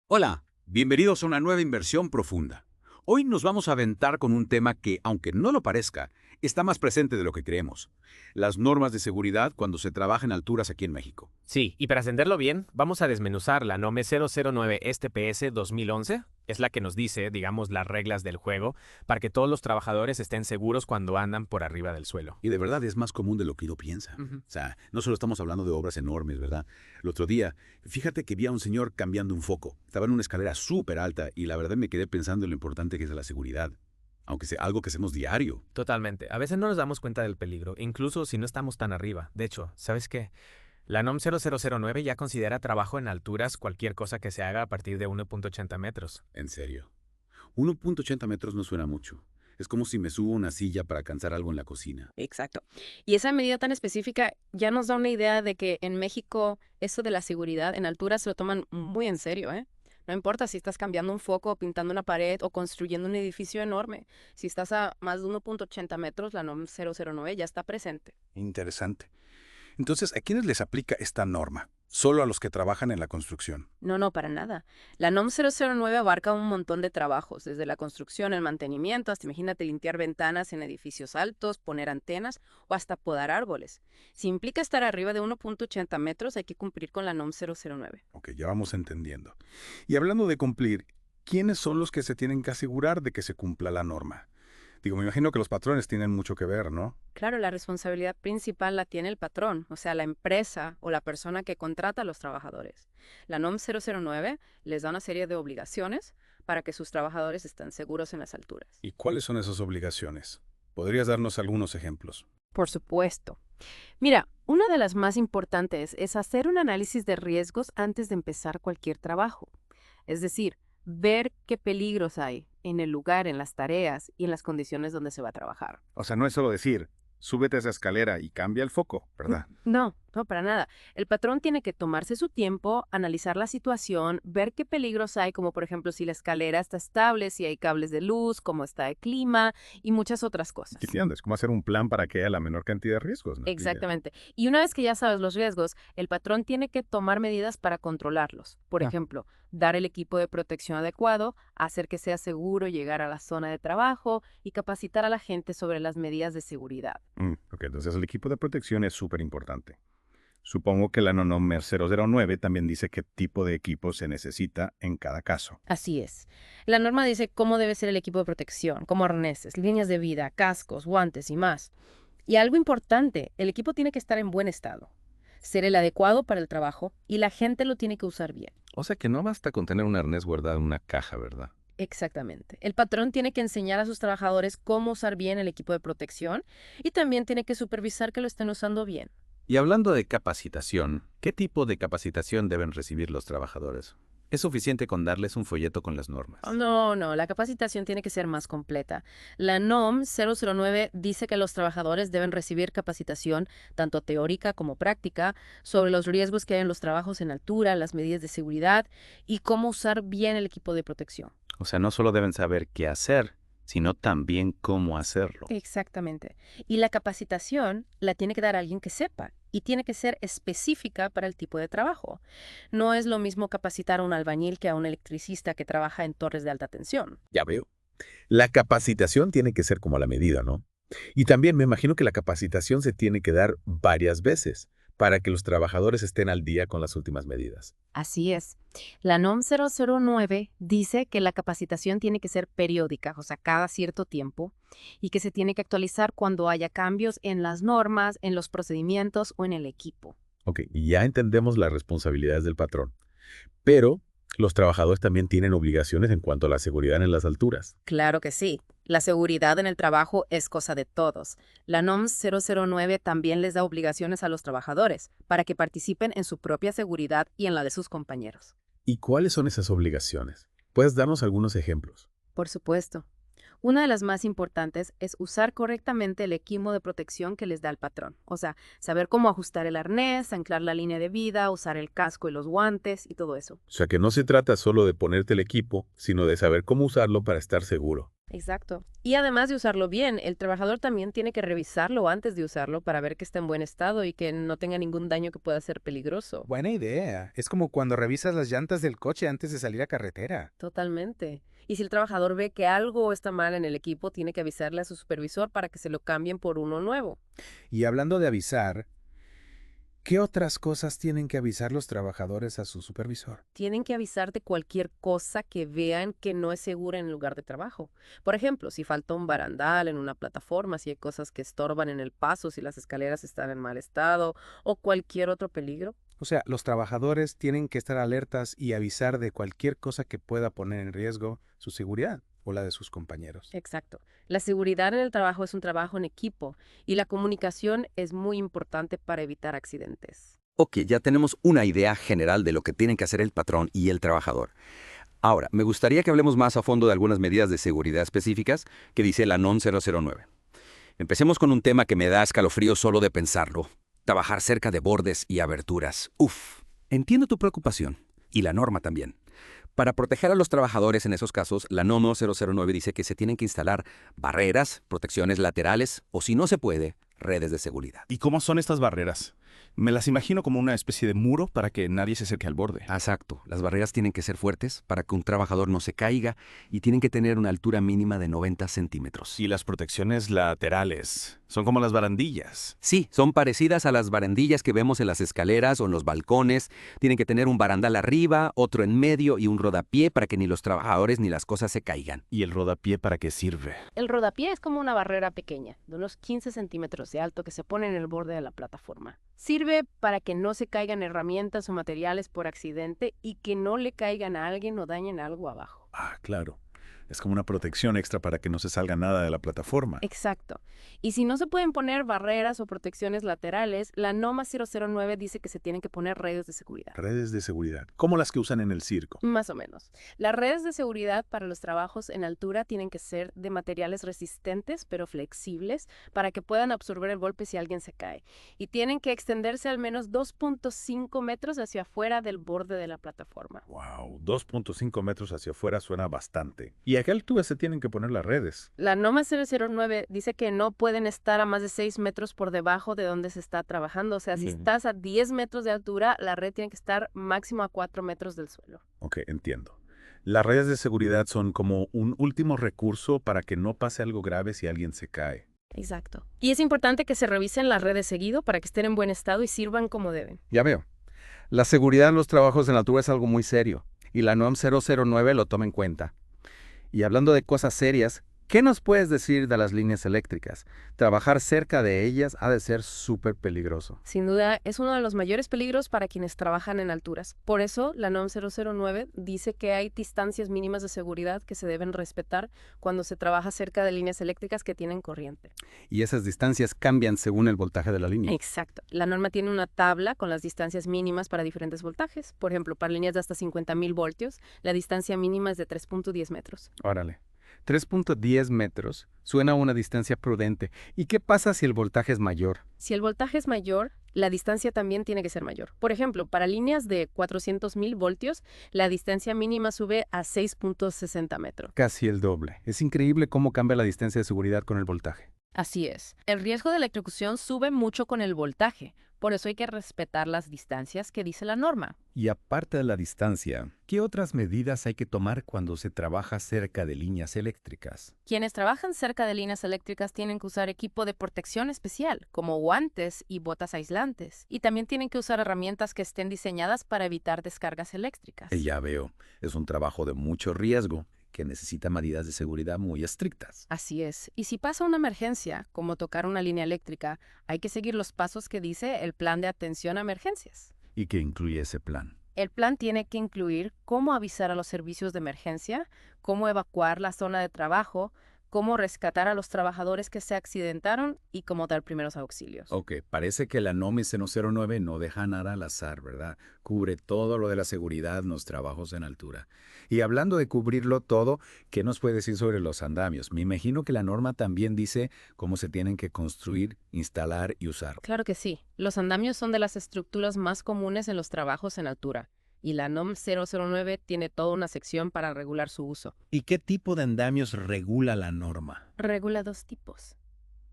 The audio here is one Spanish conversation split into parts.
Hola, bienvenidos a una nueva inversión profunda. Hoy nos vamos a aventar con un tema que, aunque no lo parezca, está más presente de lo que creemos. Las normas de seguridad cuando se trabaja en alturas aquí en México. Sí, y para entenderlo bien, vamos a desmenuzar la NOM 009 STPS 2011. Es la que nos dice, digamos, las reglas del juego para que todos los trabajadores estén seguros cuando andan por arriba del suelo. Y de verdad es más común de lo que uno piensa. Ujú. O sea, no solo estamos hablando de obras enormes, ¿verdad? El otro día, fíjate que vi a un señor cambiando un foco. Estaba en una escalera súper alta y la verdad me quedé pensando en lo importante que es la seguridad. Aunque sea algo que hacemos diario. Totalmente. A veces no nos damos cuenta del peligro, incluso si no estamos tan arriba. De hecho, ¿sabes qué? La NOM 0009 ya considera trabajo en alturas cualquier cosa que se haga a partir de 1.80 metros. En serio. 1.80 metros no suena mucho. Es como si me subo a una silla para alcanzar algo en la cocina. Exacto. Y esa medida tan específica ya nos da una idea de que en México eso de la seguridad en altura se lo toman muy en serio, ¿eh? No importa si estás cambiando un foco, o pintando una pared o construyendo un edificio enorme. Si estás a más de 1.80 metros, la NOM 009 ya está presente. Interesante. Entonces, ¿a quiénes les aplica esta norma? Solo a los que trabajan en la construcción. No, no, para nada. La NOM 009 abarca un montón de trabajos, desde la construcción, el mantenimiento, hasta imagínate limpiar ventanas en edificios altos, poner antenas o hasta podar árboles. Si implica estar arriba de 1.80 metros, hay que cumplir con la NOM 009. Ok, ya vamos entendiendo. Y hablando de cumplir, ¿quiénes son los que se tienen que asegurar de que se cumpla la norma? Digo, me imagino que los patrones tienen mucho que ver, ¿no? Claro, la responsabilidad principal la tiene el patrón, o sea, la empresa o la persona que contrata a los trabajadores. La NOM 009 les da una serie de obligaciones para que sus trabajadores estén seguros en las alturas. ¿Y cuáles son esas obligaciones? ¿Podrías darnos algunos ejemplos? Por supuesto. Mira, una de las más importantes es hacer un análisis de riesgos antes de empezar cualquier trabajo. Es decir, ver qué peligros hay en el lugar, en las tareas y en las condiciones donde se va a trabajar. O sea, no es solo decir, súbete a esa escalera y cambia el foco, ¿verdad? No, no, para nada. El patrón tiene que tomarse su tiempo, analizar la situación, ver qué peligros hay, como por ejemplo si la escalera está estable, si hay cables de luz, cómo está el clima y muchas otras cosas. Entiendes, cómo hacer un plan para que haya la menor cantidad de riesgos, ¿no? Exactamente. Y una vez que ya sabes los riesgos, el patrón tiene que tomar medidas para controlarlos. Por Ah. ejemplo, dar el equipo de protección adecuado, hacer que sea seguro llegar a la zona de trabajo y capacitar a la gente sobre las medidas de seguridad. Ok, entonces el equipo de protección es súper importante. Supongo que la NOM 009 también dice qué tipo de equipo se necesita en cada caso. Así es. La norma dice cómo debe ser el equipo de protección, como arneses, líneas de vida, cascos, guantes y más. Y algo importante, el equipo tiene que estar en buen estado, ser el adecuado para el trabajo y la gente lo tiene que usar bien. O sea que no basta con tener un arnés guardado en una caja, ¿verdad? Exactamente. El patrón tiene que enseñar a sus trabajadores cómo usar bien el equipo de protección y también tiene que supervisar que lo estén usando bien. Y hablando de capacitación, ¿qué tipo de capacitación deben recibir los trabajadores? ¿Es suficiente con darles un folleto con las normas? No, no, la capacitación tiene que ser más completa. La NOM 009 dice que los trabajadores deben recibir capacitación, tanto teórica como práctica, sobre los riesgos que hay en los trabajos en altura, las medidas de seguridad y cómo usar bien el equipo de protección. O sea, no solo deben saber qué hacer, sino también cómo hacerlo. Exactamente. Y la capacitación la tiene que dar alguien que sepa y tiene que ser específica para el tipo de trabajo. No es lo mismo capacitar a un albañil que a un electricista que trabaja en torres de alta tensión. Ya veo. La capacitación tiene que ser como a la medida, ¿no? Y también me imagino que la capacitación se tiene que dar varias veces para que los trabajadores estén al día con las últimas medidas. Así es. La NOM 009 dice que la capacitación tiene que ser periódica, o sea, cada cierto tiempo, y que se tiene que actualizar cuando haya cambios en las normas, en los procedimientos o en el equipo. Ok, y ya entendemos las responsabilidades del patrón, pero los trabajadores también tienen obligaciones en cuanto a la seguridad en las alturas. Claro que sí. La seguridad en el trabajo es cosa de todos. La NOM 009 también les da obligaciones a los trabajadores para que participen en su propia seguridad y en la de sus compañeros. ¿Y cuáles son esas obligaciones? ¿Puedes darnos algunos ejemplos? Por supuesto. Una de las más importantes es usar correctamente el equipo de protección que les da el patrón. O sea, saber cómo ajustar el arnés, anclar la línea de vida, usar el casco y los guantes y todo eso. O sea que no se trata solo de ponerte el equipo, sino de saber cómo usarlo para estar seguro. Exacto. Y además de usarlo bien, el trabajador también tiene que revisarlo antes de usarlo para ver que está en buen estado y que no tenga ningún daño que pueda ser peligroso. Buena idea. Es como cuando revisas las llantas del coche antes de salir a carretera. Totalmente. Y si el trabajador ve que algo está mal en el equipo, tiene que avisarle a su supervisor para que se lo cambien por uno nuevo. Y hablando de avisar, ¿qué otras cosas tienen que avisar los trabajadores a su supervisor? Tienen que avisar de cualquier cosa que vean que no es segura en el lugar de trabajo. Por ejemplo, si falta un barandal en una plataforma, si hay cosas que estorban en el paso, si las escaleras están en mal estado o cualquier otro peligro. O sea, los trabajadores tienen que estar alertas y avisar de cualquier cosa que pueda poner en riesgo su seguridad o la de sus compañeros. Exacto. La seguridad en el trabajo es un trabajo en equipo y la comunicación es muy importante para evitar accidentes. Ok, ya tenemos una idea general de lo que tienen que hacer el patrón y el trabajador. Ahora, me gustaría que hablemos más a fondo de algunas medidas de seguridad específicas que dice la NOM 009. Empecemos con un tema que me da escalofrío solo de pensarlo. Trabajar cerca de bordes y aberturas. Uf, entiendo tu preocupación. Y la norma también. Para proteger a los trabajadores en esos casos, la NOM 009 dice que se tienen que instalar barreras, protecciones laterales o, si no se puede, redes de seguridad. ¿Y cómo son estas barreras? Me las imagino como una especie de muro para que nadie se acerque al borde. Exacto. Las barreras tienen que ser fuertes para que un trabajador no se caiga y tienen que tener una altura mínima de 90 centímetros. Y las protecciones laterales son como las barandillas. Sí, son parecidas a las barandillas que vemos en las escaleras o en los balcones. Tienen que tener un barandal arriba, otro en medio y un rodapié para que ni los trabajadores ni las cosas se caigan. ¿Y el rodapié para qué sirve? El rodapié es como una barrera pequeña, de unos 15 centímetros de alto que se pone en el borde de la plataforma. Sirve para que no se caigan herramientas o materiales por accidente y que no le caigan a alguien o dañen algo abajo. Ah, claro. Es como una protección extra para que no se salga nada de la plataforma. Exacto. Y si no se pueden poner barreras o protecciones laterales, la NOMA 009 dice que se tienen que poner redes de seguridad. Redes de seguridad, como las que usan en el circo. Más o menos. Las redes de seguridad para los trabajos en altura tienen que ser de materiales resistentes pero flexibles para que puedan absorber el golpe si alguien se cae. Y tienen que extenderse al menos 2.5 metros hacia afuera del borde de la plataforma. Wow, 2.5 metros hacia afuera suena bastante. ¿Y a qué altura se tienen que poner las redes? La NOMA 009 dice que no pueden estar a más de 6 metros por debajo de donde se está trabajando. O sea, si estás a 10 metros de altura, la red tiene que estar máximo a 4 metros del suelo. Ok, entiendo. Las redes de seguridad son como un último recurso para que no pase algo grave si alguien se cae. Exacto. Y es importante que se revisen las redes seguido para que estén en buen estado y sirvan como deben. Ya veo. La seguridad en los trabajos en altura es algo muy serio y la NOM 009 lo toma en cuenta. Y hablando de cosas serias, ¿qué nos puedes decir de las líneas eléctricas? Trabajar cerca de ellas ha de ser súper peligroso. Sin duda, es uno de los mayores peligros para quienes trabajan en alturas. Por eso, la NOM 009 dice que hay distancias mínimas de seguridad que se deben respetar cuando se trabaja cerca de líneas eléctricas que tienen corriente. Y esas distancias cambian según el voltaje de la línea. Exacto. La norma tiene una tabla con las distancias mínimas para diferentes voltajes. Por ejemplo, para líneas de hasta 50.000 voltios, la distancia mínima es de 3.10 metros. Órale. 3.10 metros suena a una distancia prudente. ¿Y qué pasa si el voltaje es mayor? Si el voltaje es mayor, la distancia también tiene que ser mayor. Por ejemplo, para líneas de 400.000 voltios, la distancia mínima sube a 6.60 metros. Casi el doble. Es increíble cómo cambia la distancia de seguridad con el voltaje. Así es. El riesgo de electrocución sube mucho con el voltaje. Por eso hay que respetar las distancias que dice la norma. Y aparte de la distancia, ¿qué otras medidas hay que tomar cuando se trabaja cerca de líneas eléctricas? Quienes trabajan cerca de líneas eléctricas tienen que usar equipo de protección especial, como guantes y botas aislantes. Y también tienen que usar herramientas que estén diseñadas para evitar descargas eléctricas. Ya veo, es un trabajo de mucho riesgo que necesita medidas de seguridad muy estrictas. Así es. Y si pasa una emergencia, como tocar una línea eléctrica, hay que seguir los pasos que dice el plan de atención a emergencias. ¿Y qué incluye ese plan? El plan tiene que incluir cómo avisar a los servicios de emergencia, cómo evacuar la zona de trabajo, cómo rescatar a los trabajadores que se accidentaron y cómo dar primeros auxilios. Ok, parece que la NOM 009 no deja nada al azar, ¿verdad? Cubre todo lo de la seguridad en los trabajos en altura. Y hablando de cubrirlo todo, ¿qué nos puede decir sobre los andamios? Me imagino que la norma también dice cómo se tienen que construir, instalar y usar. Claro que sí. Los andamios son de las estructuras más comunes en los trabajos en altura. Y la NOM 009 tiene toda una sección para regular su uso. ¿Y qué tipo de andamios regula la norma? Regula 2 tipos: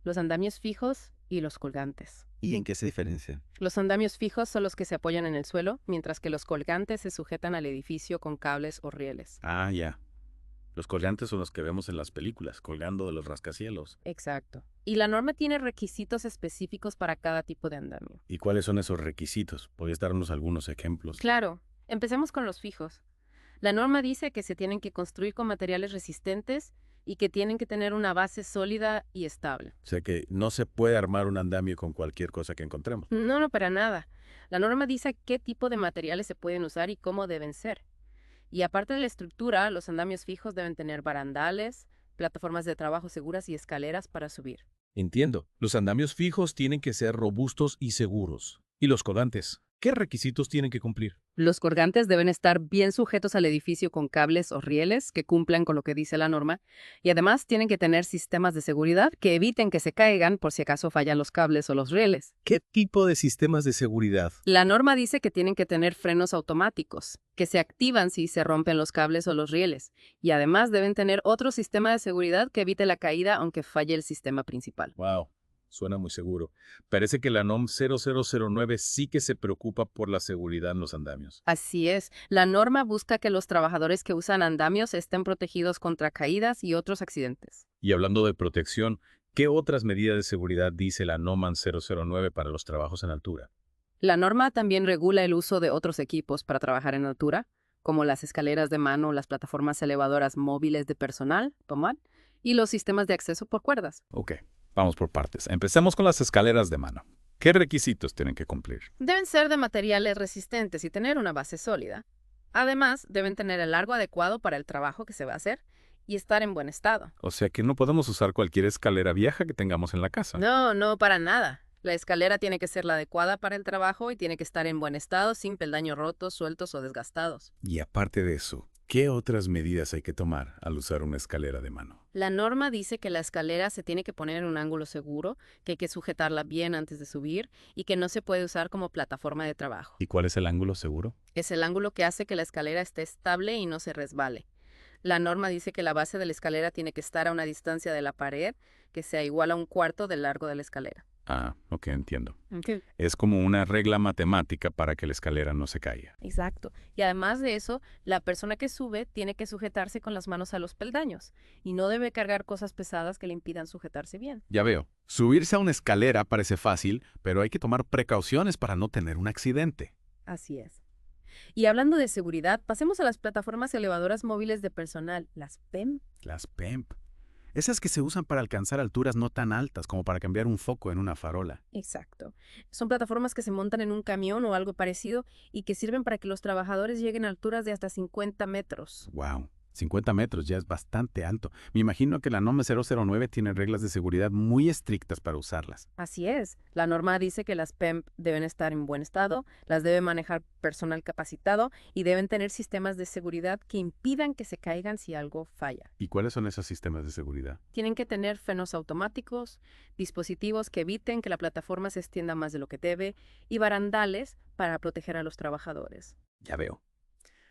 los andamios fijos y los colgantes. ¿Y en qué se diferencia? Los andamios fijos son los que se apoyan en el suelo, mientras que los colgantes se sujetan al edificio con cables o rieles. Ah, ya. Los colgantes son los que vemos en las películas, colgando de los rascacielos. Exacto. Y la norma tiene requisitos específicos para cada tipo de andamio. ¿Y cuáles son esos requisitos? ¿Podrías darnos algunos ejemplos? Claro, empecemos con los fijos. La norma dice que se tienen que construir con materiales resistentes y que tienen que tener una base sólida y estable. O sea que no se puede armar un andamio con cualquier cosa que encontremos. No, para nada. La norma dice qué tipo de materiales se pueden usar y cómo deben ser. Y aparte de la estructura, los andamios fijos deben tener barandales, plataformas de trabajo seguras y escaleras para subir. Entiendo. Los andamios fijos tienen que ser robustos y seguros. ¿Y los colgantes? ¿Qué requisitos tienen que cumplir? Los colgantes deben estar bien sujetos al edificio con cables o rieles que cumplan con lo que dice la norma, y además tienen que tener sistemas de seguridad que eviten que se caigan por si acaso fallan los cables o los rieles. ¿Qué tipo de sistemas de seguridad? La norma dice que tienen que tener frenos automáticos, que se activan si se rompen los cables o los rieles, y además deben tener otro sistema de seguridad que evite la caída aunque falle el sistema principal. Wow, suena muy seguro. Parece que la NOM 0009 sí que se preocupa por la seguridad en los andamios. Así es, la norma busca que los trabajadores que usan andamios estén protegidos contra caídas y otros accidentes. Y hablando de protección, ¿qué otras medidas de seguridad dice la NOM 009 para los trabajos en altura? La norma también regula el uso de otros equipos para trabajar en altura, como las escaleras de mano, las plataformas elevadoras móviles de personal, POMAD, y los sistemas de acceso por cuerdas. Ok, vamos por partes. Empecemos con las escaleras de mano. ¿Qué requisitos tienen que cumplir? Deben ser de materiales resistentes y tener una base sólida. Además, deben tener el largo adecuado para el trabajo que se va a hacer y estar en buen estado. O sea que no podemos usar cualquier escalera vieja que tengamos en la casa. No, para nada. La escalera tiene que ser la adecuada para el trabajo y tiene que estar en buen estado, sin peldaños rotos, sueltos o desgastados. Y aparte de eso, ¿qué otras medidas hay que tomar al usar una escalera de mano? La norma dice que la escalera se tiene que poner en un ángulo seguro, que hay que sujetarla bien antes de subir y que no se puede usar como plataforma de trabajo. ¿Y cuál es el ángulo seguro? Es el ángulo que hace que la escalera esté estable y no se resbale. La norma dice que la base de la escalera tiene que estar a una distancia de la pared que sea igual a 1/4 del largo de la escalera. Ah, ok, entiendo. Okay. Es como una regla matemática para que la escalera no se caiga. Exacto. Y además de eso, la persona que sube tiene que sujetarse con las manos a los peldaños y no debe cargar cosas pesadas que le impidan sujetarse bien. Ya veo. Subirse a una escalera parece fácil, pero hay que tomar precauciones para no tener un accidente. Así es. Y hablando de seguridad, pasemos a las plataformas elevadoras móviles de personal, las PEM. Las PEMP. Esas que se usan para alcanzar alturas no tan altas como para cambiar un foco en una farola. Exacto. Son plataformas que se montan en un camión o algo parecido y que sirven para que los trabajadores lleguen a alturas de hasta 50 metros. Wow. 50 metros ya es bastante alto. Me imagino que la NOM 009 tiene reglas de seguridad muy estrictas para usarlas. Así es. La norma dice que las PEMP deben estar en buen estado, las debe manejar personal capacitado y deben tener sistemas de seguridad que impidan que se caigan si algo falla. ¿Y cuáles son esos sistemas de seguridad? Tienen que tener frenos automáticos, dispositivos que eviten que la plataforma se extienda más de lo que debe y barandales para proteger a los trabajadores. Ya veo.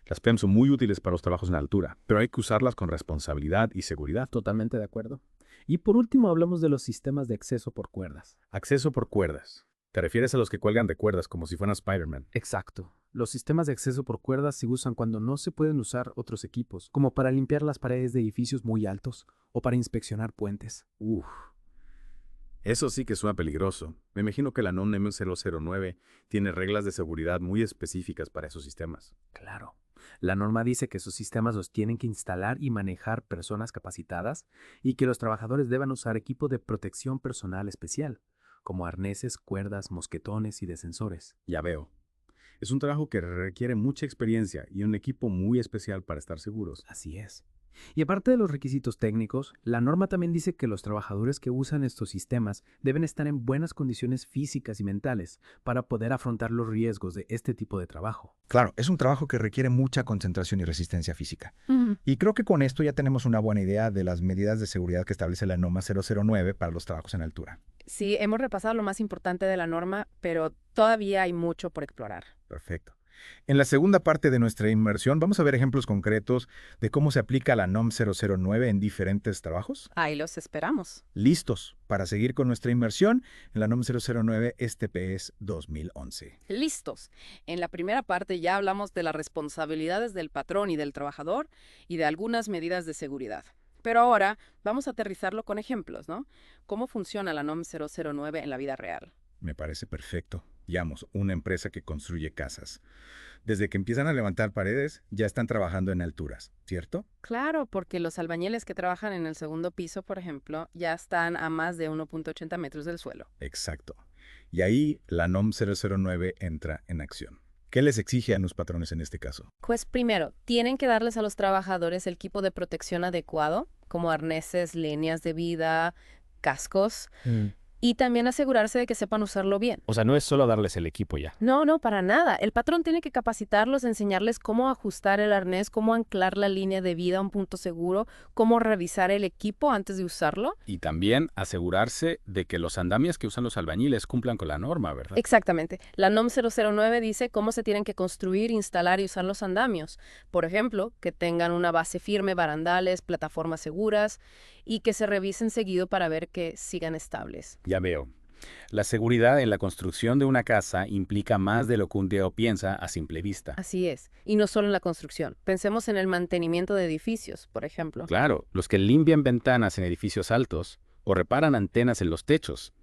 Las PEM son muy útiles para los trabajos en altura, pero hay que usarlas con responsabilidad y seguridad. Totalmente de acuerdo. Y por último hablamos de los sistemas de acceso por cuerdas. Acceso por cuerdas. ¿Te refieres a los que cuelgan de cuerdas como si fueran Spider-Man? Exacto. Los sistemas de acceso por cuerdas se usan cuando no se pueden usar otros equipos, como para limpiar las paredes de edificios muy altos o para inspeccionar puentes. Uf. Eso sí que suena peligroso. Me imagino que la NOM 009 tiene reglas de seguridad muy específicas para esos sistemas. Claro. La norma dice que esos sistemas los tienen que instalar y manejar personas capacitadas y que los trabajadores deban usar equipo de protección personal especial, como arneses, cuerdas, mosquetones y descensores. Ya veo. Es un trabajo que requiere mucha experiencia y un equipo muy especial para estar seguros. Así es. Y aparte de los requisitos técnicos, la norma también dice que los trabajadores que usan estos sistemas deben estar en buenas condiciones físicas y mentales para poder afrontar los riesgos de este tipo de trabajo. Claro, es un trabajo que requiere mucha concentración y resistencia física. Y creo que con esto ya tenemos una buena idea de las medidas de seguridad que establece la norma 009 para los trabajos en altura. Sí, hemos repasado lo más importante de la norma, pero todavía hay mucho por explorar. Perfecto. En la segunda parte de nuestra inmersión vamos a ver ejemplos concretos de cómo se aplica la NOM 009 en diferentes trabajos. Ahí los esperamos. Listos para seguir con nuestra inmersión en la NOM 009 STPS 2011. Listos. En la primera parte ya hablamos de las responsabilidades del patrón y del trabajador y de algunas medidas de seguridad. Pero ahora vamos a aterrizarlo con ejemplos, ¿no? ¿Cómo funciona la NOM 009 en la vida real? Me parece perfecto. Digamos, una empresa que construye casas. Desde que empiezan a levantar paredes, ya están trabajando en alturas, ¿cierto? Claro, porque los albañiles que trabajan en el segundo piso, por ejemplo, ya están a más de 1.80 metros del suelo. Exacto. Y ahí la NOM 009 entra en acción. ¿Qué les exige a los patrones en este caso? Pues primero, tienen que darles a los trabajadores el equipo de protección adecuado, como arneses, líneas de vida, cascos, y también asegurarse de que sepan usarlo bien. O sea, no es solo darles el equipo ya. No, para nada. El patrón tiene que capacitarlos, enseñarles cómo ajustar el arnés, cómo anclar la línea de vida a un punto seguro, cómo revisar el equipo antes de usarlo. Y también asegurarse de que los andamios que usan los albañiles cumplan con la norma, ¿verdad? Exactamente. La NOM 009 dice cómo se tienen que construir, instalar y usar los andamios. Por ejemplo, que tengan una base firme, barandales, plataformas seguras y que se revisen seguido para ver que sigan estables. Ya veo. La seguridad en la construcción de una casa implica más de lo que un dedo piensa a simple vista. Así es. Y no solo en la construcción. Pensemos en el mantenimiento de edificios, por ejemplo. Claro, los que limpian ventanas en edificios altos o reparan antenas en los techos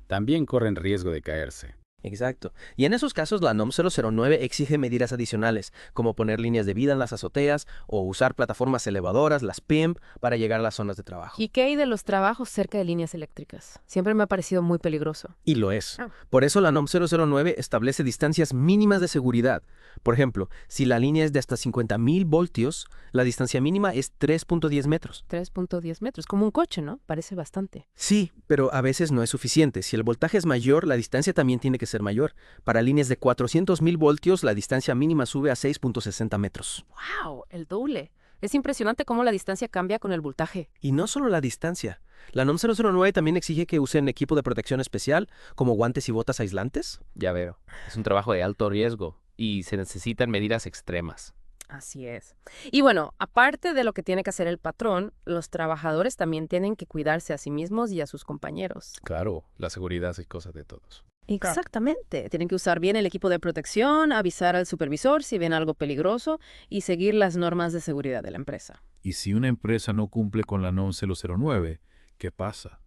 también corren riesgo de caerse. Exacto. Y en esos casos la NOM 009 exige medidas adicionales, como poner líneas de vida en las azoteas o usar plataformas elevadoras, las PIMP, para llegar a las zonas de trabajo. ¿Y qué hay de los trabajos cerca de líneas eléctricas? Siempre me ha parecido muy peligroso. Y lo es. Por eso la NOM 009 establece distancias mínimas de seguridad. Por ejemplo, si la línea es de hasta 50.000 voltios, la distancia mínima es 3.10 metros. 3.10 metros, como un coche, ¿no? Parece bastante. Sí, pero a veces no es suficiente. Si el voltaje es mayor, la distancia también tiene que ser mayor. Para líneas de 400.000 voltios, la distancia mínima sube a 6.60 metros. ¡Wow! El doble. Es impresionante cómo la distancia cambia con el voltaje. Y no solo la distancia. La NOM 009 también exige que usen equipo de protección especial, como guantes y botas aislantes. Ya veo. Es un trabajo de alto riesgo y se necesitan medidas extremas. Así es. Y bueno, aparte de lo que tiene que hacer el patrón, los trabajadores también tienen que cuidarse a sí mismos y a sus compañeros. Claro, la seguridad es cosa de todos. Exactamente. Tienen que usar bien el equipo de protección, avisar al supervisor si ven algo peligroso y seguir las normas de seguridad de la empresa. Y si una empresa no cumple con la NOM 009, ¿qué pasa?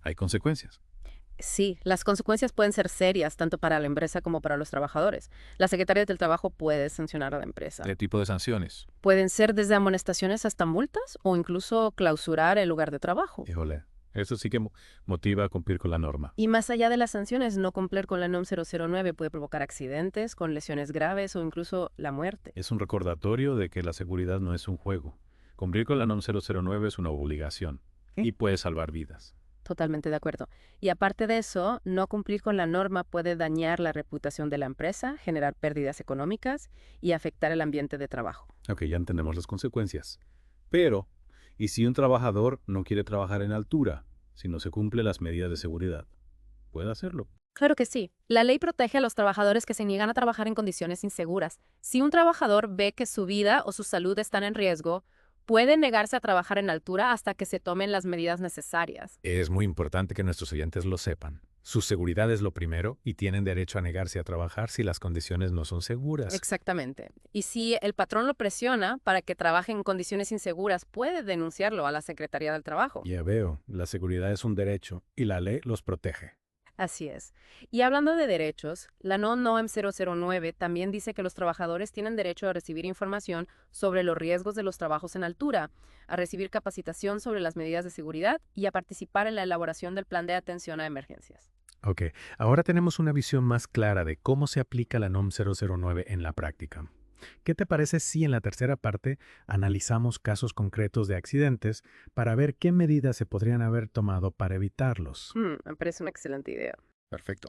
¿Hay consecuencias? Sí, las consecuencias pueden ser serias tanto para la empresa como para los trabajadores. La Secretaría del Trabajo puede sancionar a la empresa. ¿Qué tipo de sanciones? Pueden ser desde amonestaciones hasta multas o incluso clausurar el lugar de trabajo. Híjole, eso sí que motiva a cumplir con la norma. Y más allá de las sanciones, no cumplir con la NOM 009 puede provocar accidentes con lesiones graves o incluso la muerte. Es un recordatorio de que la seguridad no es un juego. Cumplir con la NOM 009 es una obligación y puede salvar vidas. Totalmente de acuerdo. Y aparte de eso, no cumplir con la norma puede dañar la reputación de la empresa, generar pérdidas económicas y afectar el ambiente de trabajo. Ok, ya entendemos las consecuencias. Pero, ¿y si un trabajador no quiere trabajar en altura, si no se cumplen las medidas de seguridad? ¿Puede hacerlo? Claro que sí. La ley protege a los trabajadores que se niegan a trabajar en condiciones inseguras. Si un trabajador ve que su vida o su salud están en riesgo, puede negarse a trabajar en altura hasta que se tomen las medidas necesarias. Es muy importante que nuestros oyentes lo sepan. Su seguridad es lo primero y tienen derecho a negarse a trabajar si las condiciones no son seguras. Exactamente. Y si el patrón lo presiona para que trabaje en condiciones inseguras, puede denunciarlo a la Secretaría del Trabajo. Ya veo, la seguridad es un derecho y la ley los protege. Así es. Y hablando de derechos, la NOM 009 también dice que los trabajadores tienen derecho a recibir información sobre los riesgos de los trabajos en altura, a recibir capacitación sobre las medidas de seguridad y a participar en la elaboración del plan de atención a emergencias. Ok, ahora tenemos una visión más clara de cómo se aplica la NOM 009 en la práctica. ¿Qué te parece si en la tercera parte analizamos casos concretos de accidentes para ver qué medidas se podrían haber tomado para evitarlos? Me parece una excelente idea. Perfecto.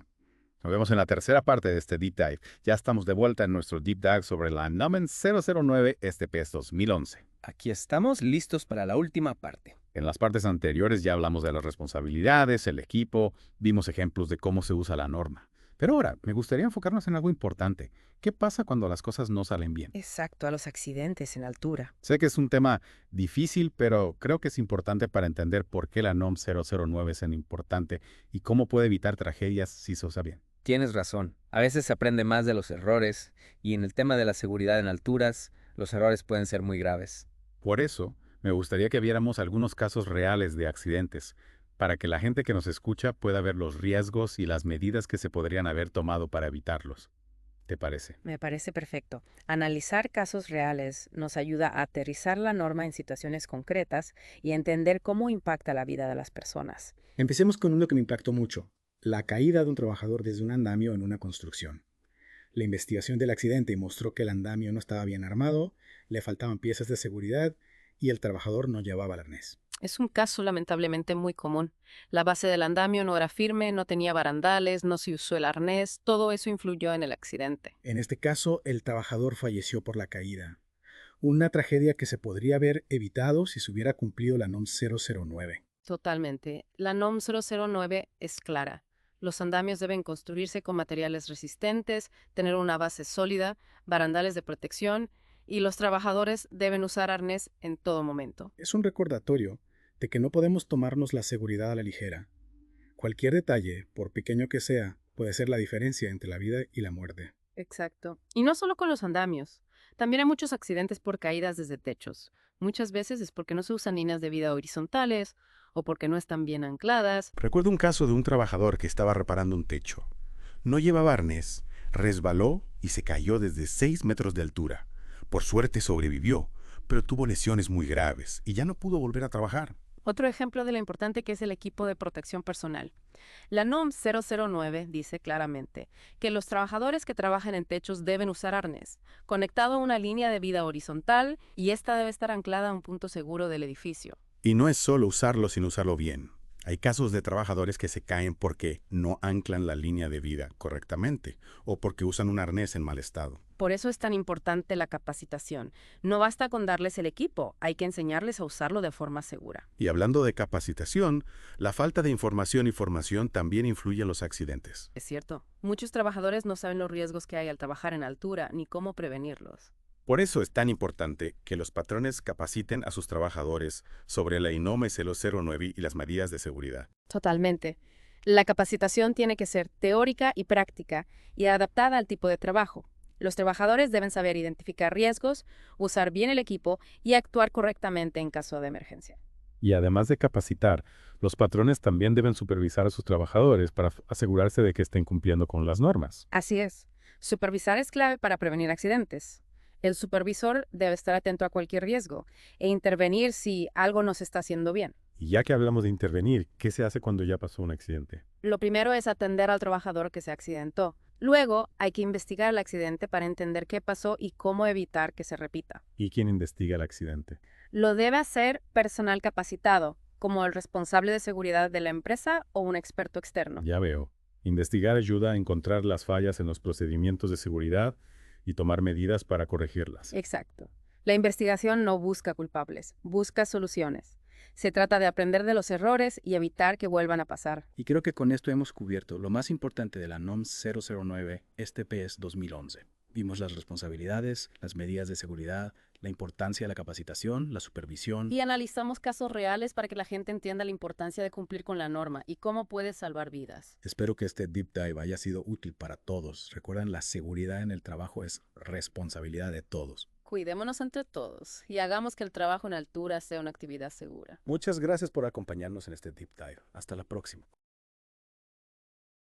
Nos vemos en la tercera parte de este Deep Dive. Ya estamos de vuelta en nuestro Deep Dive sobre la NOM 009 STPS 2011. Aquí estamos listos para la última parte. En las partes anteriores ya hablamos de las responsabilidades, el equipo, vimos ejemplos de cómo se usa la norma. Pero ahora, me gustaría enfocarnos en algo importante. ¿Qué pasa cuando las cosas no salen bien? Exacto, a los accidentes en altura. Sé que es un tema difícil, pero creo que es importante para entender por qué la NOM 009 es tan importante y cómo puede evitar tragedias si se usa bien. Tienes razón. A veces se aprende más de los errores y en el tema de la seguridad en alturas, los errores pueden ser muy graves. Por eso, me gustaría que viéramos algunos casos reales de accidentes, para que la gente que nos escucha pueda ver los riesgos y las medidas que se podrían haber tomado para evitarlos. ¿Te parece? Me parece perfecto. Analizar casos reales nos ayuda a aterrizar la norma en situaciones concretas y a entender cómo impacta la vida de las personas. Empecemos con uno que me impactó mucho: la caída de un trabajador desde un andamio en una construcción. La investigación del accidente mostró que el andamio no estaba bien armado, le faltaban piezas de seguridad y el trabajador no llevaba el arnés. Es un caso lamentablemente muy común. La base del andamio no era firme, no tenía barandales, no se usó el arnés, todo eso influyó en el accidente. En este caso, el trabajador falleció por la caída. Una tragedia que se podría haber evitado si se hubiera cumplido la NOM 009. Totalmente. La NOM 009 es clara. Los andamios deben construirse con materiales resistentes, tener una base sólida, barandales de protección y los trabajadores deben usar arnés en todo momento. Es un recordatorio de que no podemos tomarnos la seguridad a la ligera. Cualquier detalle, por pequeño que sea, puede ser la diferencia entre la vida y la muerte. Exacto. Y no solo con los andamios. También hay muchos accidentes por caídas desde techos. Muchas veces es porque no se usan líneas de vida horizontales o porque no están bien ancladas. Recuerdo un caso de un trabajador que estaba reparando un techo. No llevaba arnés, resbaló y se cayó desde 6 metros de altura. Por suerte sobrevivió, pero tuvo lesiones muy graves y ya no pudo volver a trabajar. Otro ejemplo de lo importante que es el equipo de protección personal. La NOM 009 dice claramente que los trabajadores que trabajan en techos deben usar arnés, conectado a una línea de vida horizontal, y esta debe estar anclada a un punto seguro del edificio. Y no es solo usarlo sin usarlo bien. Hay casos de trabajadores que se caen porque no anclan la línea de vida correctamente o porque usan un arnés en mal estado. Por eso es tan importante la capacitación. No basta con darles el equipo, hay que enseñarles a usarlo de forma segura. Y hablando de capacitación, la falta de información y formación también influye en los accidentes. Es cierto, muchos trabajadores no saben los riesgos que hay al trabajar en altura ni cómo prevenirlos. Por eso es tan importante que los patrones capaciten a sus trabajadores sobre la INOME 009 y las medidas de seguridad. Totalmente. La capacitación tiene que ser teórica y práctica y adaptada al tipo de trabajo. Los trabajadores deben saber identificar riesgos, usar bien el equipo y actuar correctamente en caso de emergencia. Y además de capacitar, los patrones también deben supervisar a sus trabajadores para asegurarse de que estén cumpliendo con las normas. Así es. Supervisar es clave para prevenir accidentes. El supervisor debe estar atento a cualquier riesgo e intervenir si algo no se está haciendo bien. Y ya que hablamos de intervenir, ¿qué se hace cuando ya pasó un accidente? Lo primero es atender al trabajador que se accidentó. Luego hay que investigar el accidente para entender qué pasó y cómo evitar que se repita. ¿Y quién investiga el accidente? Lo debe hacer personal capacitado, como el responsable de seguridad de la empresa o un experto externo. Ya veo. Investigar ayuda a encontrar las fallas en los procedimientos de seguridad y tomar medidas para corregirlas. Exacto. La investigación no busca culpables, busca soluciones. Se trata de aprender de los errores y evitar que vuelvan a pasar. Y creo que con esto hemos cubierto lo más importante de la NOM 009 STPS 2011. Vimos las responsabilidades, las medidas de seguridad, la importancia de la capacitación, la supervisión. Y analizamos casos reales para que la gente entienda la importancia de cumplir con la norma y cómo puede salvar vidas. Espero que este deep dive haya sido útil para todos. Recuerden, la seguridad en el trabajo es responsabilidad de todos. Cuidémonos entre todos y hagamos que el trabajo en altura sea una actividad segura. Muchas gracias por acompañarnos en este deep dive. Hasta la próxima.